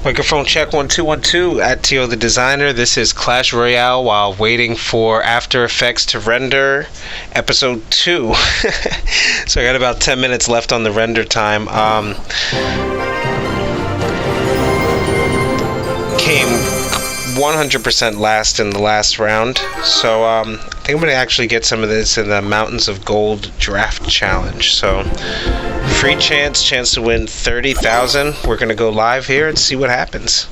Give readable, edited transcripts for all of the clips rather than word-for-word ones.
Microphone check 1 2 1 2 at Tio the Designer. This is Clash Royale while waiting for After Effects to render episode 2. So I got about 10 minutes left on the render time. Came 100% last in the last round. So I think I'm going to actually get some of this in the Mountains of Gold draft challenge. So free chance to win 30,000. We're going to go live here and see what happens.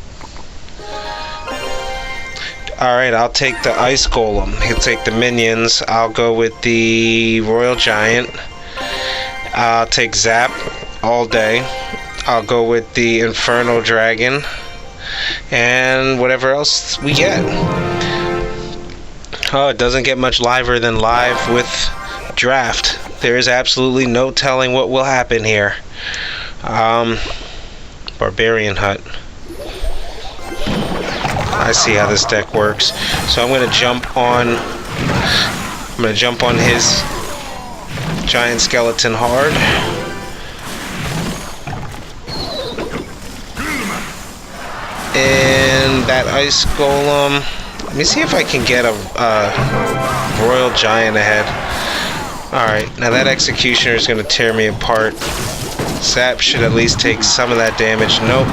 Alright, I'll take the Ice Golem. He'll take the minions. I'll go with the Royal Giant. I'll take Zap all day. I'll go with the Inferno Dragon. And whatever else we get. Oh, it doesn't get much liver than live with draft. There is absolutely no telling what will happen here. Barbarian Hut. I see how this deck works. So I'm gonna jump on his giant skeleton hard. And that Ice Golem. Let me see if I can get a Royal Giant ahead. Alright, now that Executioner is going to tear me apart. Zap should at least take some of that damage. Nope.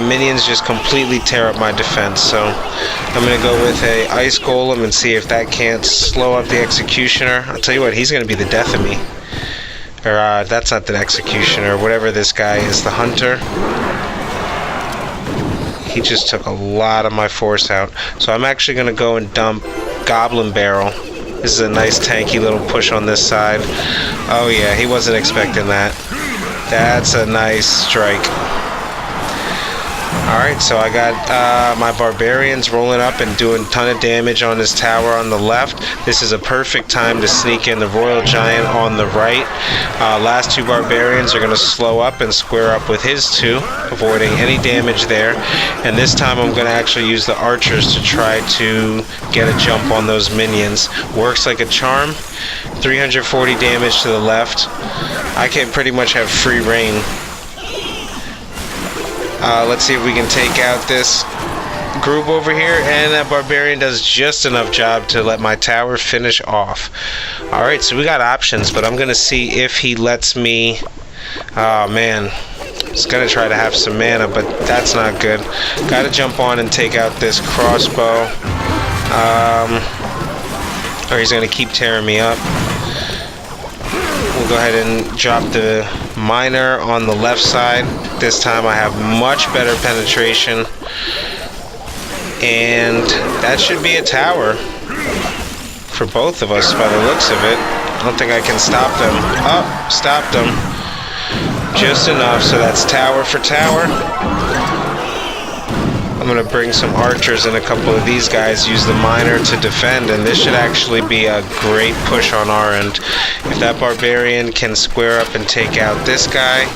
Minions just completely tear up my defense. So I'm going to go with a Ice Golem and see if that can't slow up the Executioner. I'll tell you what, he's going to be the death of me. Or that's not the Executioner. Whatever this guy is, the Hunter. He just took a lot of my force out. So I'm actually going to go and dump Goblin Barrel. This is a nice tanky little push on this side. Oh yeah, he wasn't expecting that. That's a nice strike. Alright, so I got my Barbarians rolling up and doing a ton of damage on his tower on the left. This is a perfect time to sneak in the Royal Giant on the right. Last two Barbarians are going to slow up and square up with his two, avoiding any damage there. And this time I'm going to actually use the archers to try to get a jump on those minions. Works like a charm. 340 damage to the left. I can pretty much have free reign. Let's see if we can take out this group over here, and that Barbarian does just enough job to let my tower finish off. Alright, so we got options, but I'm going to see if he lets me... Oh man, he's going to try to have some mana, but that's not good. Got to jump on and take out this crossbow. Or he's going to keep tearing me up. We'll go ahead and drop the miner on the left side. This time I have much better penetration. And that should be a tower for both of us by the looks of it. I don't think I can stop them. Oh, stopped them. Just enough, so that's tower for tower. I'm going to bring some archers and a couple of these guys, use the miner to defend, and this should actually be a great push on our end. If that Barbarian can square up and take out this guy,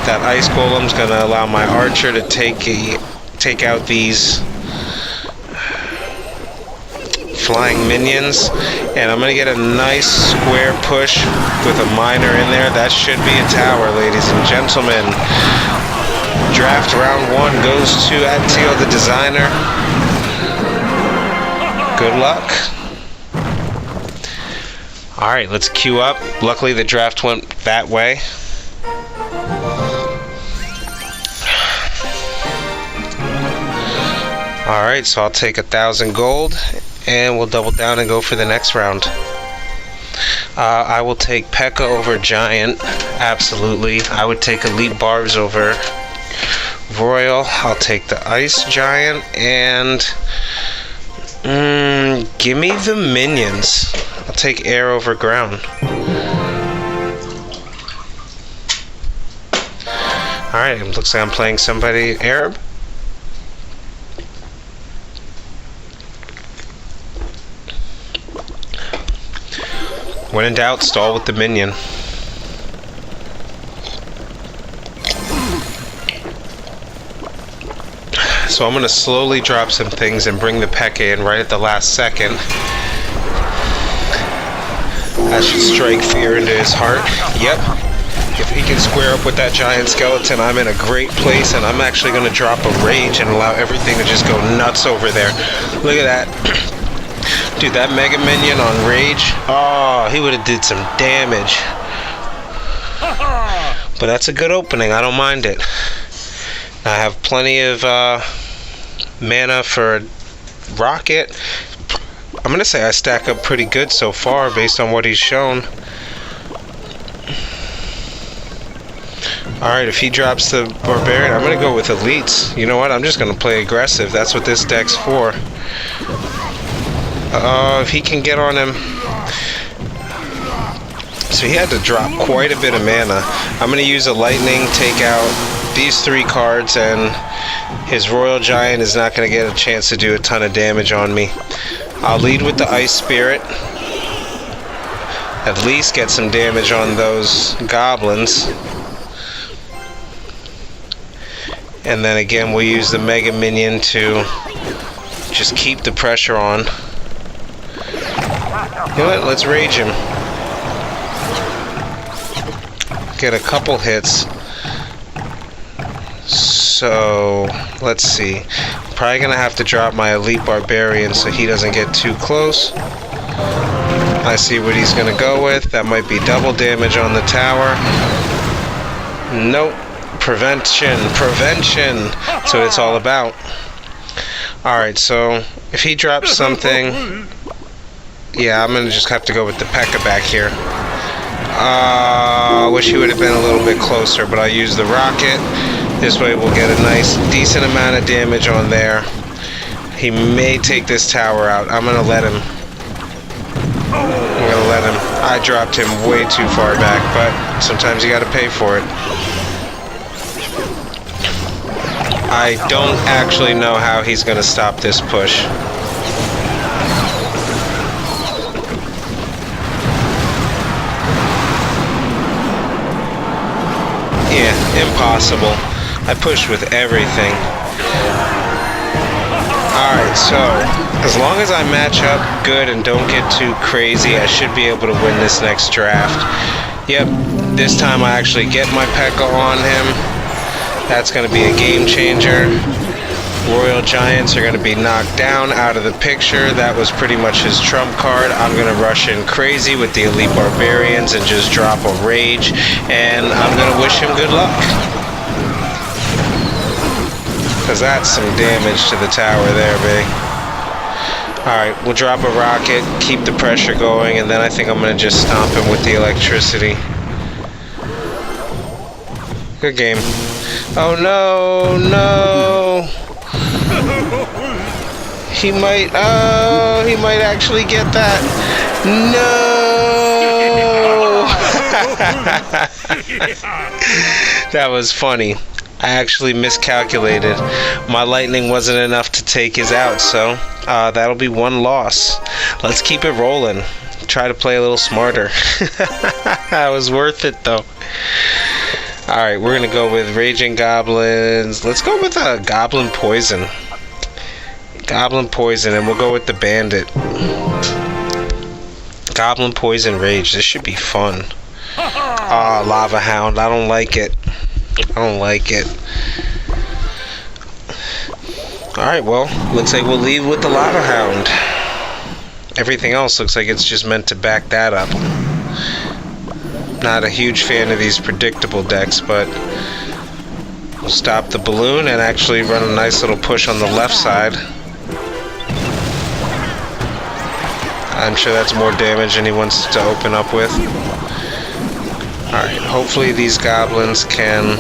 that Ice Golem's going to allow my archer to take out these flying minions, and I'm going to get a nice square push with a miner in there. That should be a tower, ladies and gentlemen. Draft round 1 goes to Tio the Designer. Good luck. Alright, let's queue up. Luckily the draft went that way. Alright, so I'll take 1,000 gold and we'll double down and go for the next round. I will take P.E.K.K.A. over Giant. Absolutely. I would take Elite Barbs over Royal. I'll take the Ice Giant and give me the minions. I'll take air over ground. Alright, it looks like I'm playing somebody Arab. When in doubt, stall with the minion. So I'm going to slowly drop some things and bring the P.E.K.K.A. in right at the last second. That should strike fear into his heart. Yep. If he can square up with that giant skeleton, I'm in a great place, and I'm actually going to drop a rage and allow everything to just go nuts over there. Look at that. Dude, that Mega Minion on rage, oh, he would have did some damage. But that's a good opening. I don't mind it. I have plenty of mana for a rocket. I'm going to say I stack up pretty good so far based on what he's shown. Alright, if he drops the Barbarian, I'm going to go with Elites. You know what? I'm just going to play aggressive. That's what this deck's for. If he can get on him. So he had to drop quite a bit of mana. I'm going to use a Lightning, take out these 3 cards, and his Royal Giant is not going to get a chance to do a ton of damage on me. I'll lead with the Ice Spirit. At least get some damage on those goblins. And then again, we'll use the Mega Minion to just keep the pressure on. You know what? Let's rage him. Get a couple hits. So, let's see. Probably gonna have to drop my Elite Barbarian so he doesn't get too close. I see what he's gonna go with. That might be double damage on the tower. Nope. Prevention. That's what it's all about. Alright, so if he drops something, yeah, I'm gonna just have to go with the P.E.K.K.A back here. I wish he would have been a little bit closer, but I'll use the rocket. This way we'll get a nice, decent amount of damage on there. He may take this tower out. I'm gonna let him. I dropped him way too far back, but sometimes you gotta pay for it. I don't actually know how he's gonna stop this push. Yeah, impossible. I pushed with everything. Alright, so as long as I match up good and don't get too crazy, I should be able to win this next draft. Yep, this time I actually get my P.E.K.K.A on him. That's going to be a game changer. Royal Giants are going to be knocked down, out of the picture. That was pretty much his trump card. I'm going to rush in crazy with the Elite Barbarians and just drop a rage. And I'm going to wish him good luck. Because that's some damage to the tower there, babe. Alright, we'll drop a rocket, keep the pressure going, and then I think I'm going to just stomp him with the electricity. Good game. Oh no, he might actually get that. No! That was funny. I actually miscalculated. My lightning wasn't enough to take his out, so that'll be 1 loss. Let's keep it rolling. Try to play a little smarter. That was worth it though. Alright, we're gonna go with Raging Goblins. Let's go with Goblin Poison. Goblin Poison, and we'll go with the Bandit. Goblin Poison Rage. This should be fun. Ah, Lava Hound. I don't like it. Alright, well, looks like we'll leave with the Lava Hound. Everything else looks like it's just meant to back that up. Not a huge fan of these predictable decks, but we'll stop the balloon and actually run a nice little push on the left side. I'm sure that's more damage than he wants to open up with. Alright, hopefully these goblins can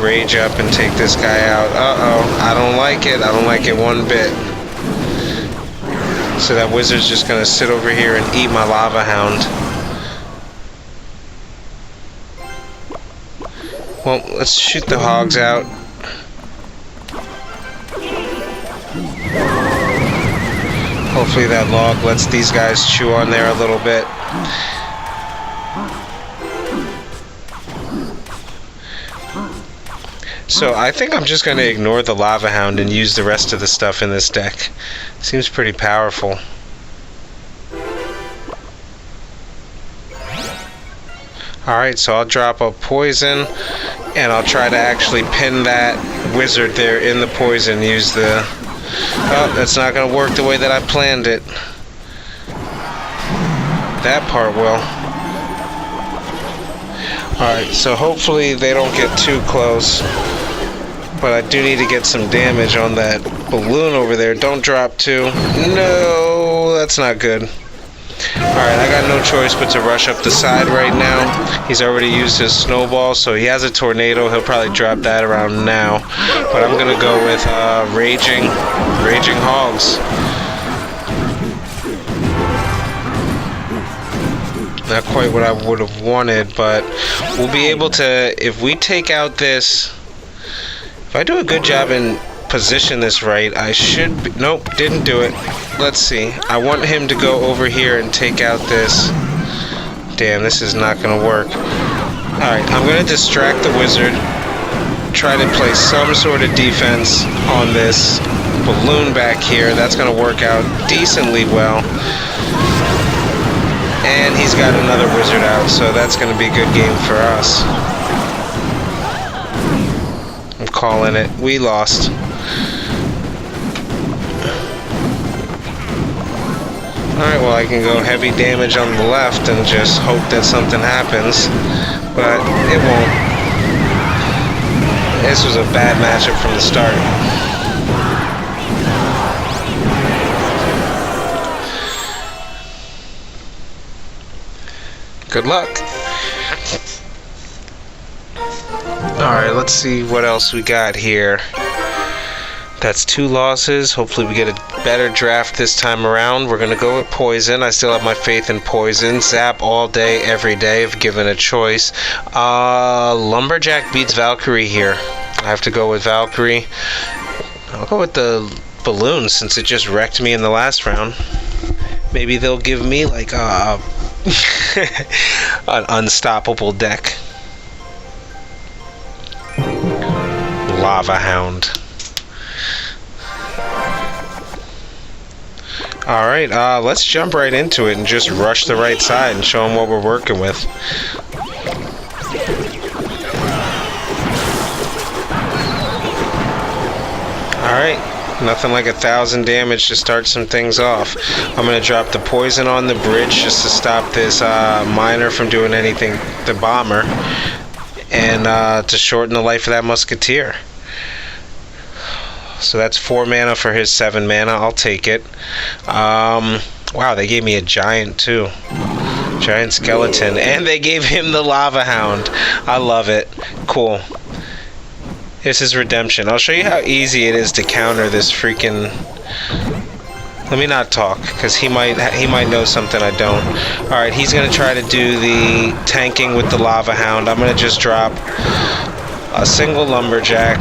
rage up and take this guy out. Uh-oh, I don't like it. I don't like it one bit. So that wizard's just gonna sit over here and eat my Lava Hound. Well, let's shoot the hogs out. Hopefully that log lets these guys chew on there a little bit. So I think I'm just going to ignore the Lava Hound and use the rest of the stuff in this deck. Seems pretty powerful. Alright, so I'll drop a poison, and I'll try to actually pin that wizard there in the poison. Use the... Oh, that's not going to work the way that I planned it. That part will. Alright, so hopefully they don't get too close. But I do need to get some damage on that balloon over there. Don't drop too. No, that's not good. Alright, I got no choice but to rush up the side right now. He's already used his snowball, so he has a tornado. He'll probably drop that around now. But I'm going to go with Raging Hogs. Not quite what I would have wanted, but we'll be able to, if we take out this, if I do a good job in position this right, I should be, nope, didn't do it. Let's see. I want him to go over here and take out this. Damn, this is not going to work. Alright, I'm going to distract the wizard, try to place some sort of defense on this balloon back here. That's going to work out decently well. And he's got another wizard out, so that's going to be a good game for us. I'm calling it. We lost. Alright, well I can go heavy damage on the left and just hope that something happens. But it won't. This was a bad matchup from the start. Good luck. Alright, let's see what else we got here. That's 2 losses. Hopefully we get a better draft this time around. We're going to go with Poison. I still have my faith in Poison. Zap all day, every day, if given a choice. Lumberjack beats Valkyrie here. I have to go with Valkyrie. I'll go with the Balloon since it just wrecked me in the last round. Maybe they'll give me like an unstoppable deck. Lava Hound. Alright, let's jump right into it and just rush the right side and show them what we're working with. Alright, nothing like 1,000 damage to start some things off. I'm going to drop the poison on the bridge just to stop this miner from doing anything, the bomber, and to shorten the life of that musketeer. So that's 4 mana for his 7 mana. I'll take it. Wow, they gave me a giant too. Giant skeleton. And they gave him the lava hound. I love it. Cool. This is redemption. I'll show you how easy it is to counter this freaking... Let me not talk, because he might know something I don't. Alright, he's going to try to do the tanking with the lava hound. I'm going to just drop a single lumberjack.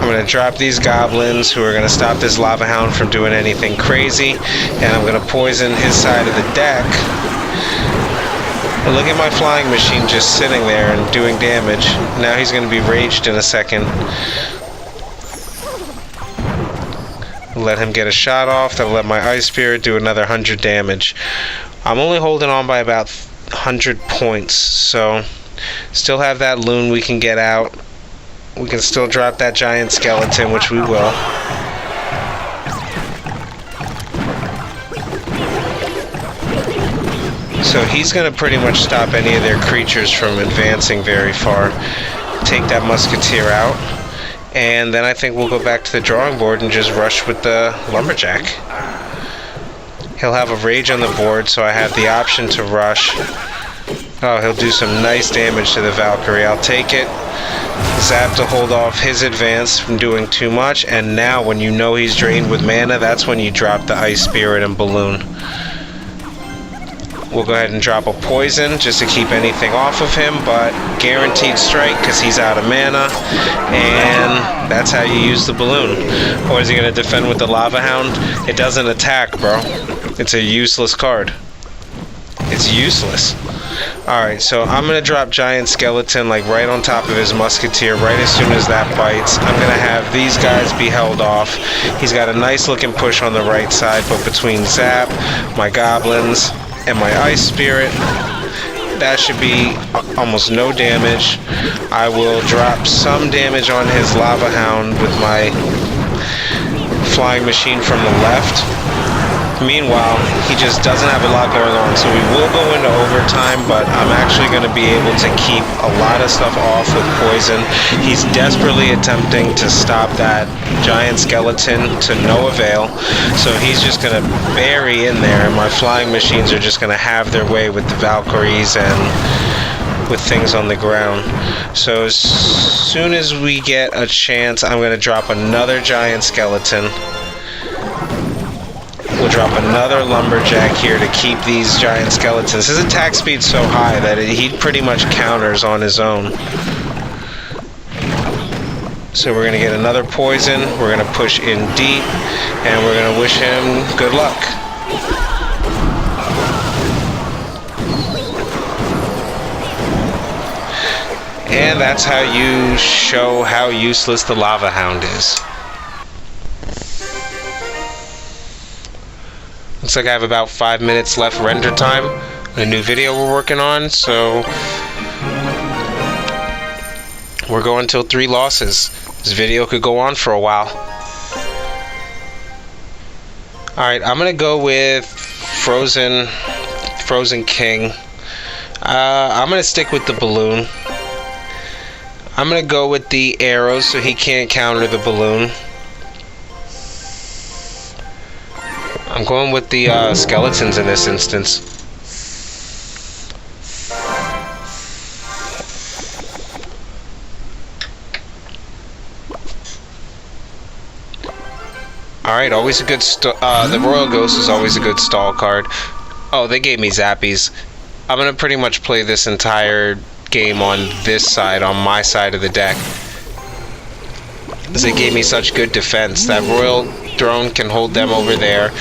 I'm going to drop these goblins who are going to stop this lava hound from doing anything crazy, and I'm going to poison his side of the deck. And look at my flying machine just sitting there and doing damage. Now he's going to be raged in a second. Let him get a shot off. That'll let my ice spirit do another 100 damage. I'm only holding on by about 100 points, so still have that loon we can get out. We can still drop that giant skeleton, which we will. So he's going to pretty much stop any of their creatures from advancing very far. Take that musketeer out. And then I think we'll go back to the drawing board and just rush with the lumberjack. He'll have a rage on the board, so I have the option to rush. Oh, he'll do some nice damage to the Valkyrie. I'll take it. Zap to hold off his advance from doing too much. And now when you know he's drained with mana, that's when you drop the Ice Spirit and Balloon. We'll go ahead and drop a poison just to keep anything off of him, but guaranteed strike because he's out of mana, and that's how you use the balloon. Or is he going to defend with the lava hound? It doesn't attack, bro. It's a useless card. It's useless. Alright, so I'm going to drop Giant Skeleton like right on top of his Musketeer right as soon as that bites. I'm going to have these guys be held off. He's got a nice looking push on the right side, but between Zap, my Goblins, and my Ice Spirit, That should be almost no damage. I will drop some damage on his Lava Hound with my flying machine from the left. Meanwhile, he just doesn't have a lot going on, so we will go into overtime, but I'm actually going to be able to keep a lot of stuff off with poison. He's desperately attempting to stop that giant skeleton to no avail, so he's just going to bury in there, and my flying machines are just going to have their way with the Valkyries and with things on the ground. So as soon as we get a chance, I'm going to drop another giant skeleton. We'll drop another lumberjack here to keep these giant skeletons. His attack speed's so high that he pretty much counters on his own. So we're going to get another poison. We're going to push in deep, and we're going to wish him good luck. And that's how you show how useless the Lava Hound is. Looks like I have about 5 minutes left render time on a new video we're working on, so we're going till 3 losses. This video could go on for a while. Alright, I'm gonna go with Frozen King. I'm gonna stick with the balloon. I'm gonna go with the arrows so he can't counter the balloon. I'm going with the skeletons in this instance. Alright, always a good the Royal Ghost is always a good stall card. Oh, they gave me zappies. I'm gonna pretty much play this entire game on this side, on my side of the deck, because they gave me such good defense. That Royal Throne can hold them over there.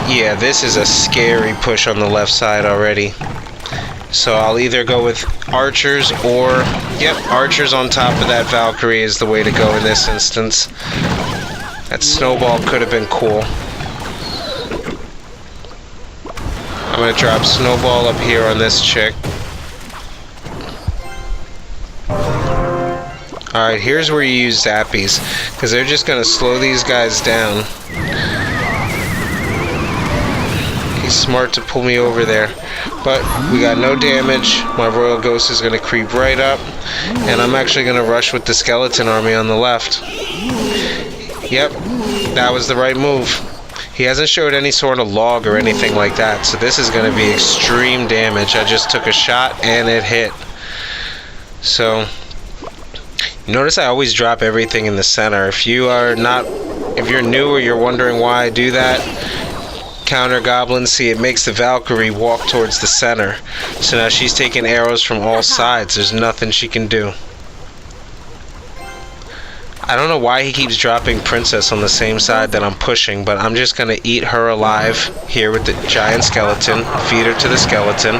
Yeah, this is a scary push on the left side already. So I'll either go with archers or, yep, archers on top of that Valkyrie is the way to go in this instance. That snowball could have been cool. I'm going to drop snowball up here on this chick. Alright, here's where you use zappies, because they're just going to slow these guys down. He's smart to pull me over there. But we got no damage. My Royal Ghost is going to creep right up, and I'm actually going to rush with the skeleton army on the left. Yep, that was the right move. He hasn't showed any sort of log or anything like that, so this is going to be extreme damage. I just took a shot and it hit. So notice I always drop everything in the center. If you're new or you're wondering why I do that, counter goblin, see, it makes the Valkyrie walk towards the center. So now she's taking arrows from all sides. There's nothing she can do. I don't know why he keeps dropping Princess on the same side that I'm pushing, but I'm just going to eat her alive here with the giant skeleton, feed her to the skeleton,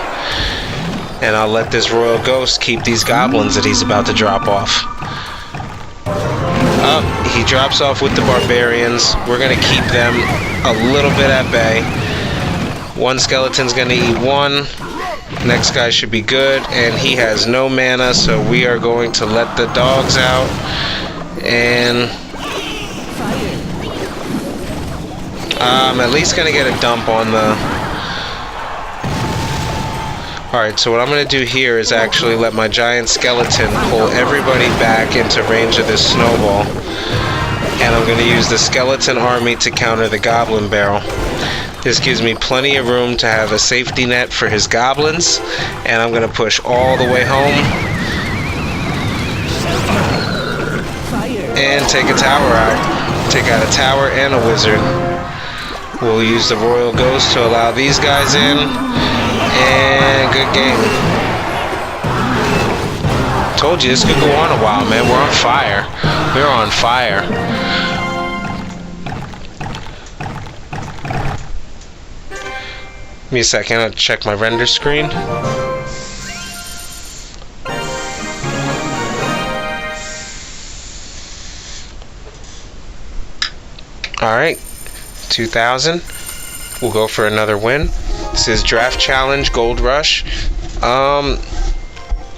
and I'll let this Royal Ghost keep these goblins that he's about to drop off. He drops off with the barbarians. We're going to keep them a little bit at bay. One skeleton's going to eat one. Next guy should be good, and he has no mana, so we are going to let the dogs out. And I'm at least going to get a dump on the... Alright, so what I'm going to do here is actually let my giant skeleton pull everybody back into range of this snowball. And I'm going to use the skeleton army to counter the goblin barrel. This gives me plenty of room to have a safety net for his goblins. And I'm going to push all the way home. And take a tower out. Take out a tower and a wizard. We'll use the Royal Ghost to allow these guys in. And good game. Told you this could go on a while, man. We're on fire. We're on fire. Give me a second. I'll check my render screen. Alright. 2,000. We'll go for another win. This is Draft Challenge Gold Rush. I'm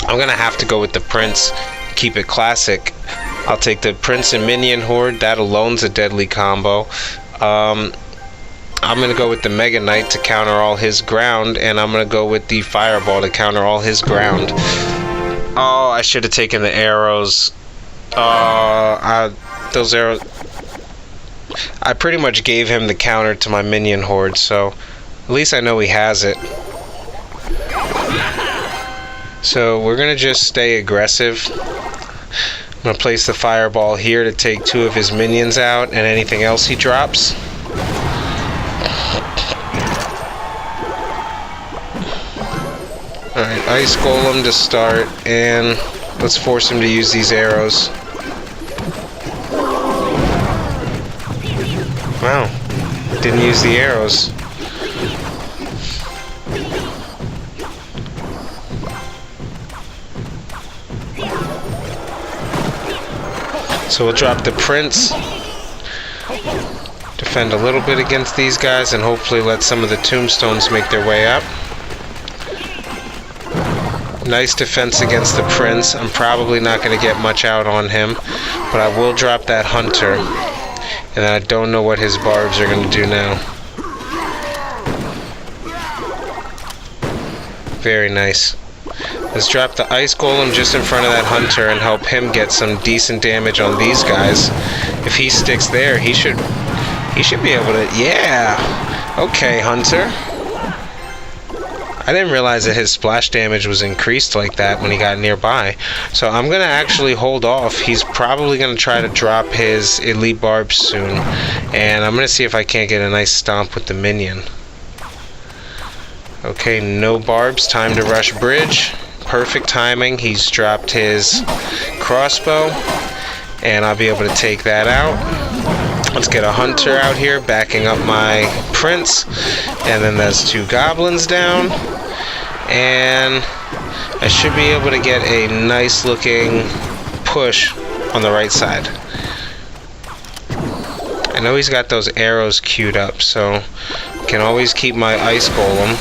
gonna have to go with the Prince. Keep it classic. I'll take the Prince and Minion Horde. That alone's a deadly combo. I'm gonna go with the Mega Knight to counter all his ground, and I'm gonna go with the Fireball to counter all his ground. Oh, I should have taken the arrows. Those arrows. I pretty much gave him the counter to my Minion Horde, so at least I know he has it. So we're gonna just stay aggressive. I'm gonna place the Fireball here to take 2 of his minions out and anything else he drops. Alright, Ice Golem to start, and let's force him to use these arrows. Wow, didn't use the arrows. So we'll drop the Prince, defend a little bit against these guys, and hopefully let some of the tombstones make their way up. Nice defense against the Prince. I'm probably not going to get much out on him, but I will drop that Hunter. And I don't know what his barbs are going to do now. Very nice. Let's drop the Ice Golem just in front of that Hunter and help him get some decent damage on these guys. If he sticks there, he should be able to... Yeah! Okay, Hunter. I didn't realize that his splash damage was increased like that when he got nearby. So I'm going to actually hold off. He's probably going to try to drop his Elite Barbs soon. And I'm going to see if I can't get a nice stomp with the minion. Okay, no barbs. Time to rush bridge. Perfect timing. He's dropped his crossbow. And I'll be able to take that out. Let's get a Hunter out here backing up my Prince. And then there's 2 goblins down. And I should be able to get a nice looking push on the right side. I know he's got those arrows queued up, so I can always keep my Ice Golem.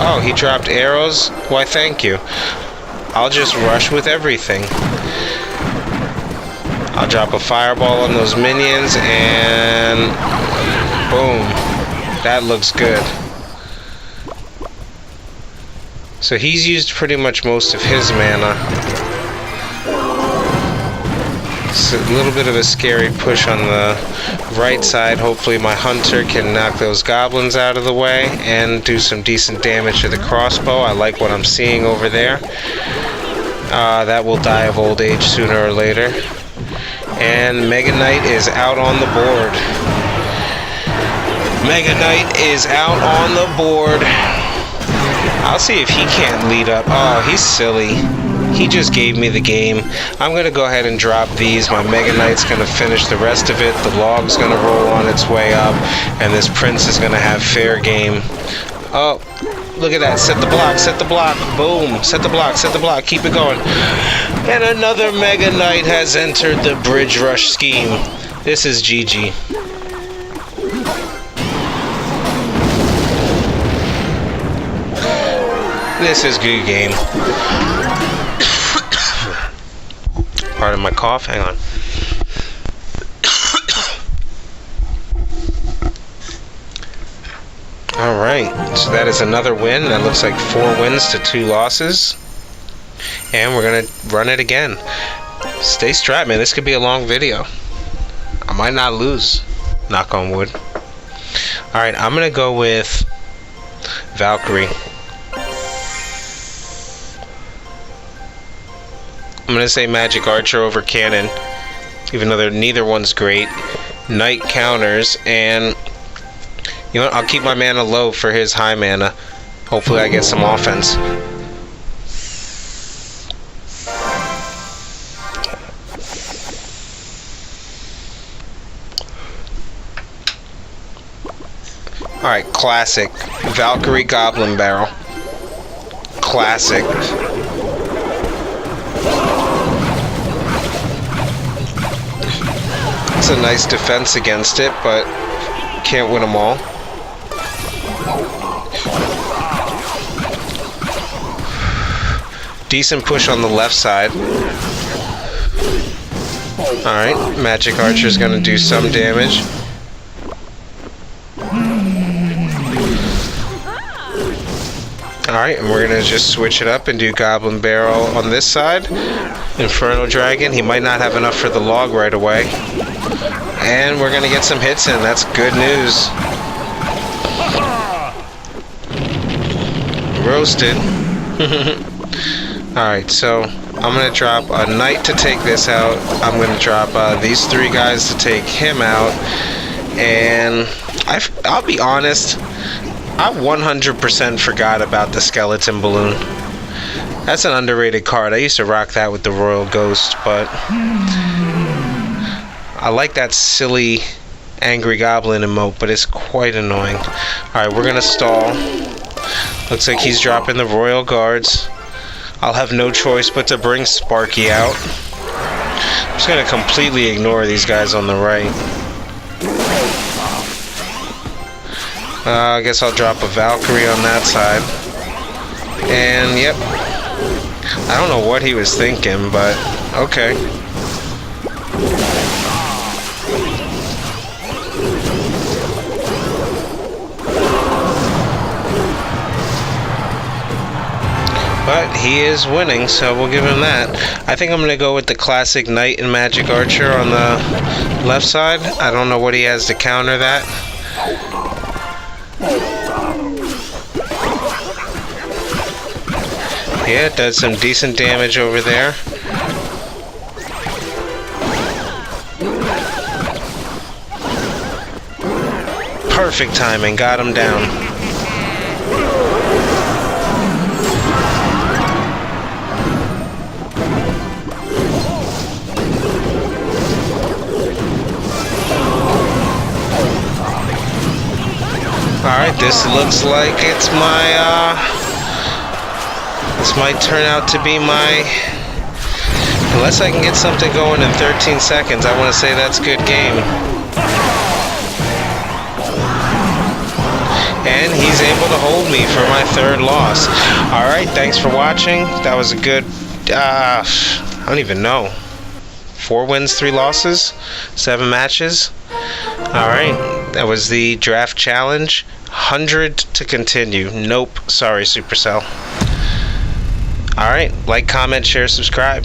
Oh, he dropped arrows? Why, thank you. I'll just rush with everything. I'll drop a Fireball on those minions, and boom. That looks good. So he's used pretty much most of his mana. It's a little bit of a scary push on the right side. Hopefully my Hunter can knock those goblins out of the way and do some decent damage to the crossbow. I like what I'm seeing over there. That will die of old age sooner or later. And Mega Knight is out on the board. Mega Knight is out on the board. I'll see if he can't lead up. Oh, he's silly. He just gave me the game. I'm going to go ahead and drop these. My Mega Knight's going to finish the rest of it. The log's going to roll on its way up. And this Prince is going to have fair game. Oh, look at that. Set the block. Set the block. Boom. Set the block. Set the block. Keep it going. And another Mega Knight has entered the bridge rush scheme. This is GG. This is good game. Pardon my cough. Hang on. Alright, so that is another win. That looks like 4 wins to 2 losses. And we're going to run it again. Stay strapped, man. This could be a long video. I might not lose. Knock on wood. Alright, I'm going to go with Valkyrie. I'm going to say Magic Archer over Cannon, even though neither one's great. Knight counters, and you know what? I'll keep my mana low for his high mana. Hopefully I get some offense. Alright, classic. Valkyrie Goblin Barrel. Classic. It's a nice defense against it, but Can't win them all. Decent push on the left side. Alright, Magic Archer's gonna do some damage. Alright, and we're gonna just switch it up and do Goblin Barrel on this side. Inferno Dragon, he might not have enough for the log right away. And we're gonna get some hits in, that's good news. Roasted. Alright, so I'm going to drop a knight to take this out. I'm going to drop these three guys to take him out. And I'll be honest, I 100% forgot about the skeleton balloon. That's an underrated card. I used to rock that with the Royal Ghost, but I like that silly Angry Goblin emote, but it's quite annoying. Alright, we're going to stall. Looks like he's dropping the Royal Guards. I'll have no choice but to bring Sparky out. I'm just going to completely ignore these guys on the right. I guess I'll drop a Valkyrie on that side. And, yep. I don't know what he was thinking, but okay. But he is winning, so we'll give him that. I think I'm going to go with the classic Knight and Magic Archer on the left side. I don't know what he has to counter that. Yeah, it does some decent damage over there. Perfect timing, got him down. Alright, this looks like it's my, this might turn out to be my, unless I can get something going in 13 seconds, I want to say that's good game. And he's able to hold me for my third loss. Alright, thanks for watching. That was a good, I don't even know. 4 wins, 3 losses, 7 matches. Alright, that was the draft challenge. 100 to continue. Nope, sorry Supercell. Alright, like, comment, share, subscribe.